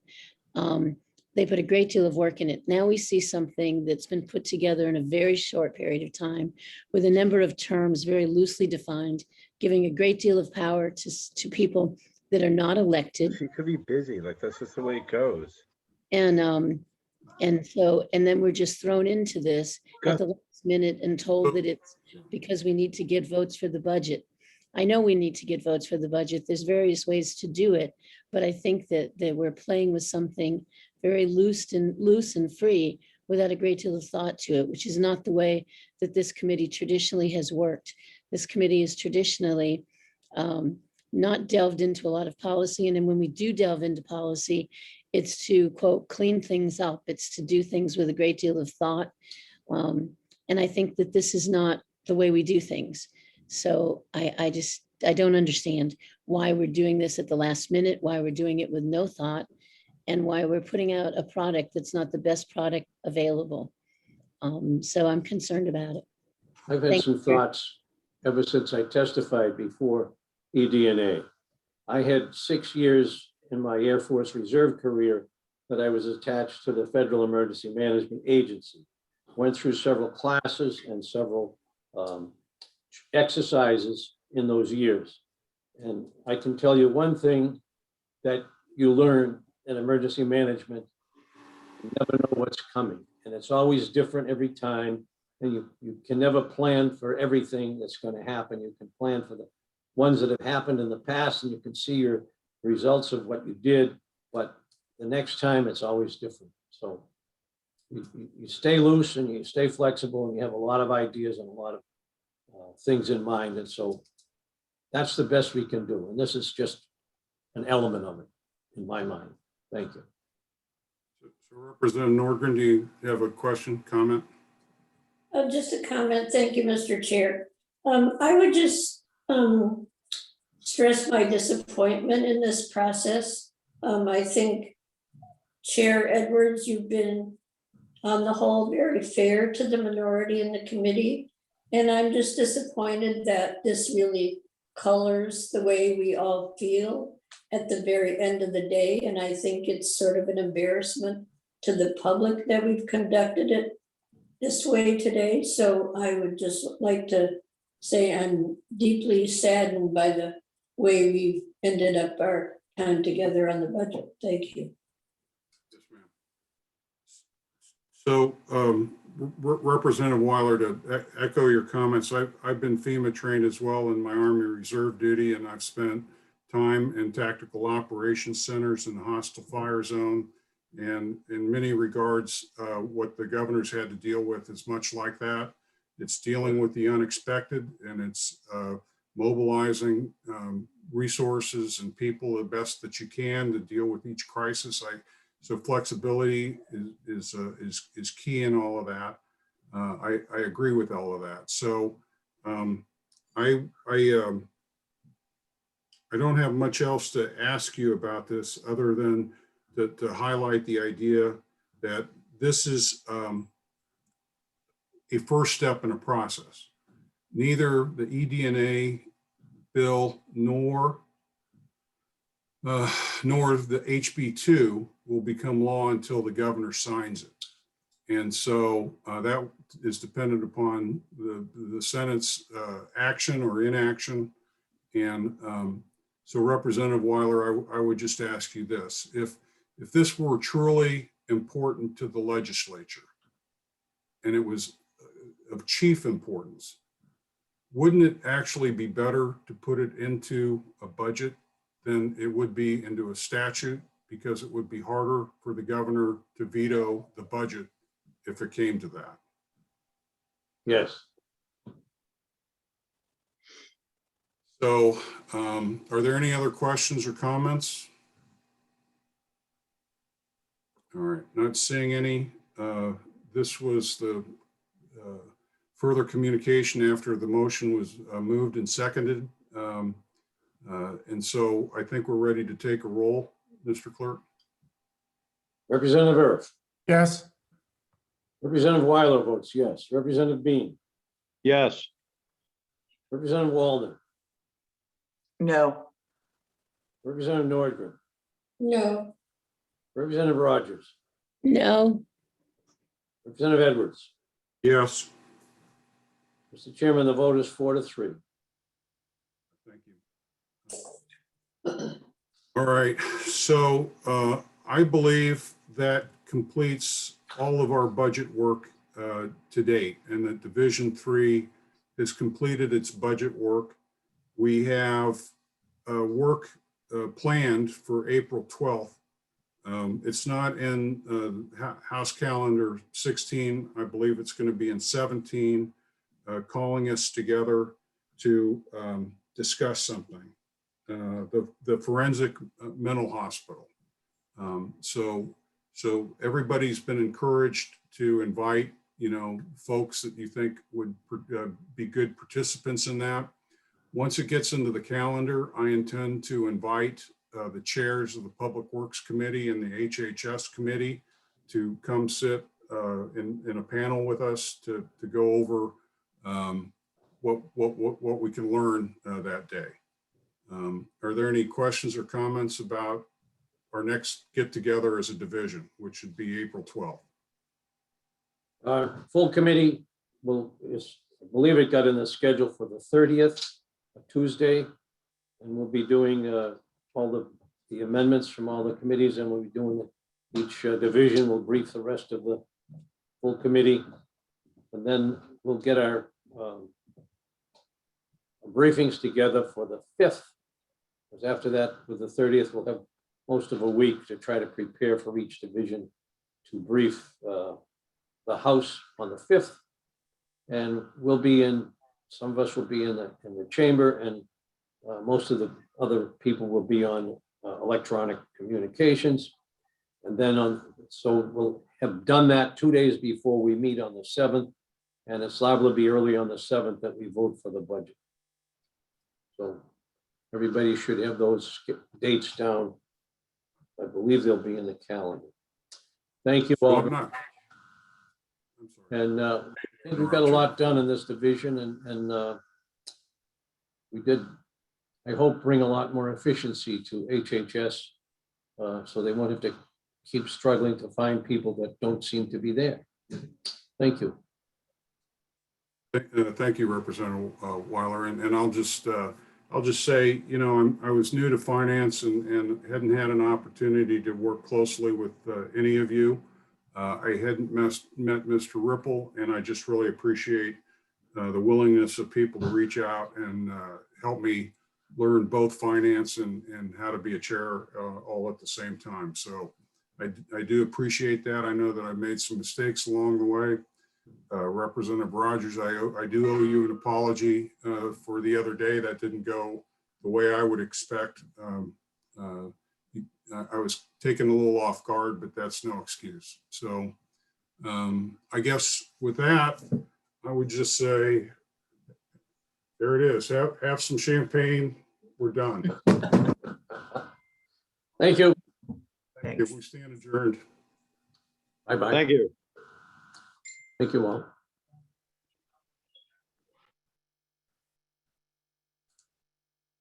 They put a great deal of work in it. Now we see something that's been put together in a very short period of time with a number of terms very loosely defined, giving a great deal of power to people that are not elected. She could be busy, like that's just the way it goes. And then we're just thrown into this at the last minute and told that it's because we need to get votes for the budget. I know we need to get votes for the budget. There's various ways to do it, but I think that we're playing with something very loose and free without a great deal of thought to it, which is not the way that this committee traditionally has worked. This committee is traditionally not delved into a lot of policy. And then when we do delve into policy, it's to, quote, clean things up. It's to do things with a great deal of thought. And I think that this is not the way we do things. So I don't understand why we're doing this at the last minute, why we're doing it with no thought, and why we're putting out a product that's not the best product available. So I'm concerned about it. I've had some thoughts ever since I testified before ED&A. I had 6 years in my Air Force Reserve career that I was attached to the Federal Emergency Management Agency. Went through several classes and several exercises in those years. And I can tell you one thing that you learn in emergency management: you never know what's coming. And it's always different every time. And you can never plan for everything that's going to happen. You can plan for the ones that have happened in the past, and you can see your results of what you did, but the next time it's always different. So you stay loose and you stay flexible, and you have a lot of ideas and a lot of things in mind. And so that's the best we can do. And this is just an element of it in my mind. Thank you. So Representative Nordgren, do you have a question, comment? Just a comment. Thank you, Mr. Chair. I would just stress my disappointment in this process. I think, Chair Edwards, you've been on the whole very fair to the minority in the committee. And I'm just disappointed that this really colors the way we all feel at the very end of the day. And I think it's sort of an embarrassment to the public that we've conducted it this way today. So I would just like to say I'm deeply saddened by the way we've ended up our time together on the budget. Thank you. Yes, ma'am. So Representative Weiler, to echo your comments, I've been FEMA trained as well in my Army Reserve duty, and I've spent time in tactical operations centers in the hostile fire zone. And in many regards, what the governor's had to deal with is much like that. It's dealing with the unexpected, and it's mobilizing resources and people the best that you can to deal with each crisis. So flexibility is key in all of that. I agree with all of that. So I don't have much else to ask you about this other than to highlight the idea that this is a first step in a process. Neither the eDNA bill nor the HB2 will become law until the governor signs it. And so that is dependent upon the Senate's action or inaction. And so Representative Weiler, I would just ask you this. If this were truly important to the legislature and it was of chief importance, wouldn't it actually be better to put it into a budget than it would be into a statute? Because it would be harder for the governor to veto the budget if it came to that. Yes. So are there any other questions or comments? All right, not seeing any. This was the further communication after the motion was moved and seconded. And so I think we're ready to take a roll, Mr. Clerk. Representative Earth, Yes. Representative Weiler votes yes. Representative Bean, Yes. Representative Walden, No. Representative Nordgren, No, Representative Rogers, No, Representative Edwards. Yes. Mr. Chairman, the vote is 4-3. Thank you. All right, so I believe that completes all of our budget work to date, and that Division 3 has completed its budget work. We have work planned for April 12th. It's not in House Calendar 16. I believe it's going to be in 17, calling us together to discuss something. The forensic mental hospital. So everybody's been encouraged to invite, folks that you think would be good participants in that. Once it gets into the calendar, I intend to invite the chairs of the Public Works Committee and the HHS Committee to come sit in a panel with us to go over what we can learn that day. Are there any questions or comments about our next get together as a division, which should be April 12th? Full committee I believe it got in the schedule for the 30th, a Tuesday, and we'll be doing all the amendments from all the committees, and we'll be doing each division. We'll brief the rest of the full committee, and then we'll get our briefings together for the 5th. Because after that, with the 30th, we'll have most of a week to try to prepare for each division to brief the House on the 5th. And we'll be some of us will be in the chamber, and most of the other people will be on electronic communications. And then so we'll have done that 2 days before we meet on the 7th. And it's liable to be early on the 7th that we vote for the budget. So everybody should have those dates down. I believe they'll be in the calendar. Thank you all. I'm sorry. And I think we've got a lot done in this division, and we did, I hope, bring a lot more efficiency to HHS, so they won't have to keep struggling to find people that don't seem to be there. Thank you. Thank you, Representative Weiler. And I'll just say, you know, I was new to finance and hadn't had an opportunity to work closely with any of you. I hadn't met Mr. Ripple, and I just really appreciate the willingness of people to reach out and help me learn both finance and how to be a chair all at the same time. So I do appreciate that. I know that I made some mistakes along the way. Representative Rogers, I do owe you an apology for the other day. That didn't go the way I would expect. I was taken a little off guard, but that's no excuse. So I guess with that, I would just say, there it is. Have some champagne. We're done. Thank you. If we stand adjourned. Bye-bye. Thank you. Thank you all.